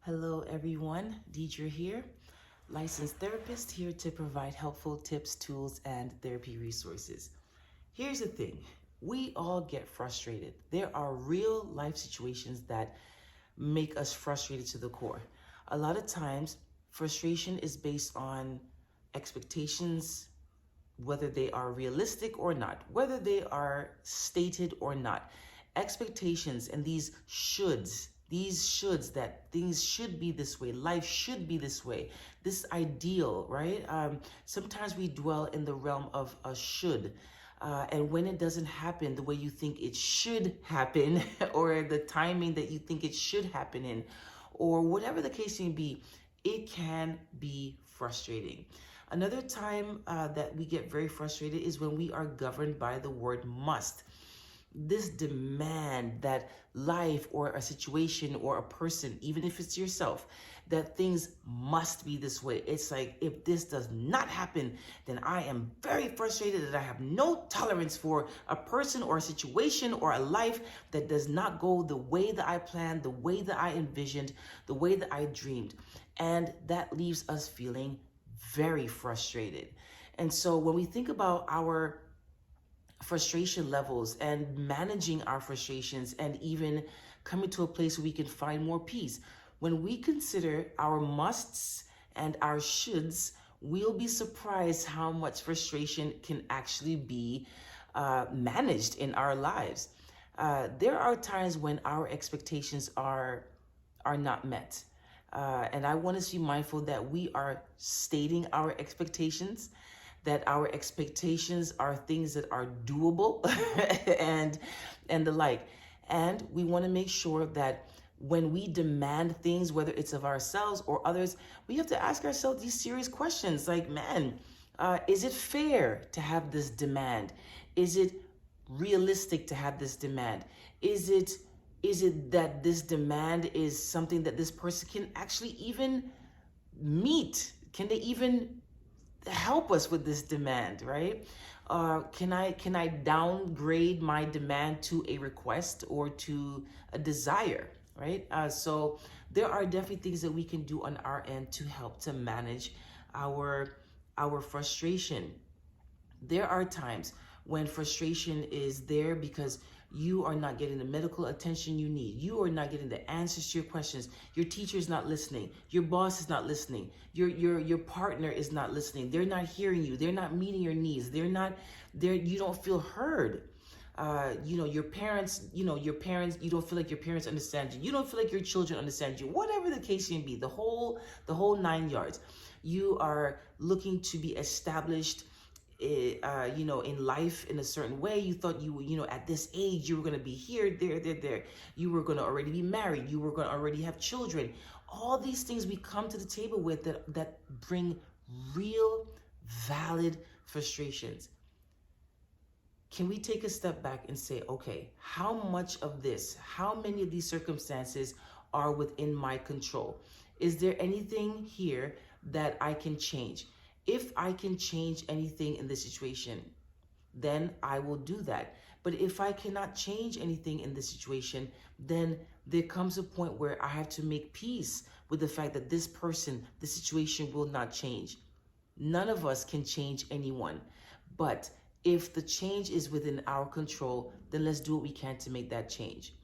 Hello everyone, Deidre here, licensed therapist here to provide helpful tips, tools, and therapy resources. Here's the thing, we all get frustrated. There are real life situations that make us frustrated to the core. A lot of times, frustration is based on expectations, whether they are realistic or not, whether they are stated or not. Expectations and these shoulds that things should be this way, life should be this way, this ideal, right? Sometimes we dwell in the realm of a should. And when it doesn't happen the way you think it should happen, or the timing that you think it should happen in, or whatever the case may be, it can be frustrating. Another time that we get very frustrated is when we are governed by the word must. This demand that life or a situation or a person, even if it's yourself, that things must be this way. It's like, if this does not happen, then I am very frustrated that I have no tolerance for a person or a situation or a life that does not go the way that I planned, the way that I envisioned, the way that I dreamed. And that leaves us feeling very frustrated. And so when we think about our frustration levels and managing our frustrations and even coming to a place where we can find more peace, when we consider our musts and our shoulds, we'll be surprised how much frustration can actually be managed in our lives. There are times when our expectations are not met. And I want us to be mindful that we are stating our expectations, that our expectations are things that are doable and the like. And we want to make sure that when we demand things, whether it's of ourselves or others, we have to ask ourselves these serious questions like, man, is it fair to have this demand? Is it realistic to have this demand? Is it that this demand is something that this person can actually even meet? Can they even help us with this demand, right? Can I downgrade my demand to a request or to a desire, right? So there are definitely things that we can do on our end to help to manage our frustration. There are times when frustration is there because you are not getting the medical attention you need. You are not getting the answers to your questions. Your teacher is not listening. Your boss is not listening. Your partner is not listening. They're not hearing you. They're not meeting your needs. They're not there. You don't feel heard. Your parents, you don't feel like your parents understand you. You don't feel like your children understand you. Whatever the case may be, the whole 9 yards. You are looking to be established in life in a certain way. You thought at this age you were going to be here, there. You were going to already be married. You were going to already have children. All these things we come to the table with that bring real, valid frustrations. Can we take a step back and say, okay, how many of these circumstances are within my control? Is there anything here that I can change? If I can change anything in this situation, then I will do that. But if I cannot change anything in this situation, then there comes a point where I have to make peace with the fact that this situation will not change. None of us can change anyone. But if the change is within our control, then let's do what we can to make that change.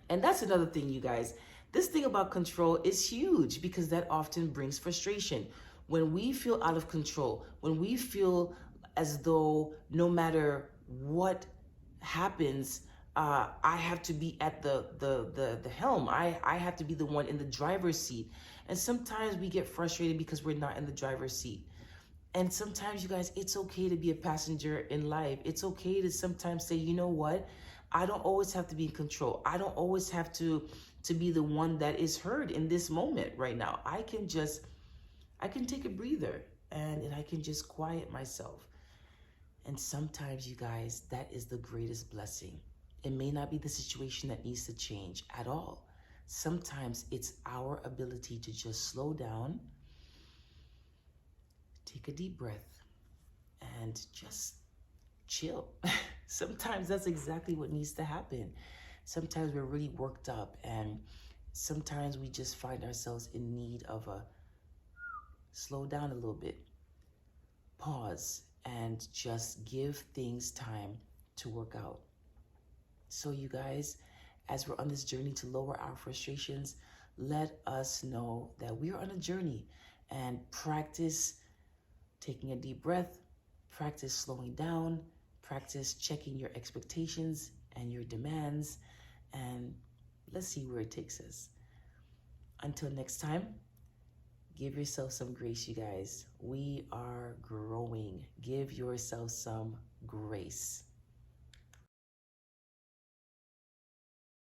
And that's another thing, you guys. This thing about control is huge because that often brings frustration. When we feel out of control, when we feel as though no matter what happens, I have to be at the helm. I have to be the one in the driver's seat. And sometimes we get frustrated because we're not in the driver's seat. And sometimes, you guys, it's okay to be a passenger in life. It's okay to sometimes say, you know what? I don't always have to be in control. I don't always have to be the one that is heard in this moment right now. I can take a breather and I can just quiet myself. And sometimes, you guys, that is the greatest blessing. It may not be the situation that needs to change at all. Sometimes it's our ability to just slow down, take a deep breath, and just chill. Sometimes that's exactly what needs to happen. Sometimes we're really worked up and sometimes we just find ourselves in need of a slow down a little bit, pause, and just give things time to work out. So, you guys, as we're on this journey to lower our frustrations, let us know that we are on a journey, and practice taking a deep breath, practice slowing down, practice checking your expectations and your demands, and let's see where it takes us. Until next time, give yourself some grace, you guys. We are growing. Give yourself some grace.